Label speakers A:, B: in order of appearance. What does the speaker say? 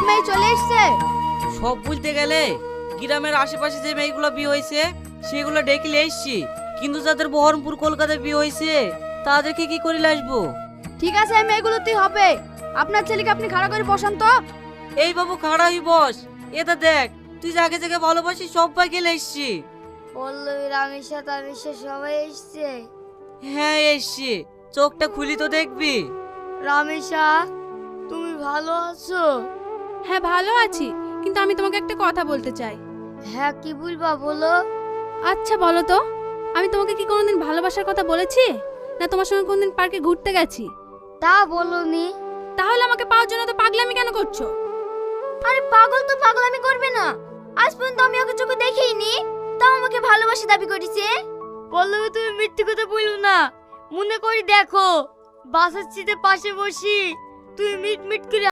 A: মেয়ে চলে এসছে?
B: সব বলতে গেলে গ্রামের আশেপাশে যে মেয়েগুলো বিয়ে হয়েছে সেগুলো ডেকে নিয়ে এসছি, কিন্তু যাদের বহরমপুর কলকাতায় বিয়ে হয়েছে তাদেরকে কি করে আসবো?
A: ঠিক আছে, এই মেয়েগুলোতেই হবে। আপনার ছেলেকে আপনি খাড়া করে বসান তো।
B: এই বাবু খাড়া হই বস। এটা দেখ, তুই যাকে যাকে ভালোবাসিস সবাই গেলে এসছি।
C: পল্লবী, রামেশা, তামেশা সবাই এসছে।
B: হ্যাঁ এসছি, চোখটা খুলি তো দেখবি।
C: রামেশা, তুমি ভালো আছো?
D: হ্যাঁ ভালো আছি, কিন্তু আমি তোমাকে একটা কথা বলতে চাই।
C: হ্যাঁ, কি বলবা বলো।
D: আচ্ছা বলো তো, আমি তোমাকে কি কোনোদিন ভালোবাসার কথা বলেছি, না তোমার সঙ্গে কোনোদিন পার্কে ঘুরতে গেছি?
C: তা বলনি।
D: তাহলে আমাকে পাওয়ার জন্য তো পাগলামি কেন করছো?
C: আরে পাগল তো পাগলামি করবে না। আজ পর্যন্ত আমি ওকে চোখে দেখিনি, তাও আমাকে ভালোবাসা দাবি করেছে। পল্লবী, তুমি মিথ্যে কথা বলো না। মনে করি দেখো, বাসার সিটে পাশে বসি তুমি মিট মিট করে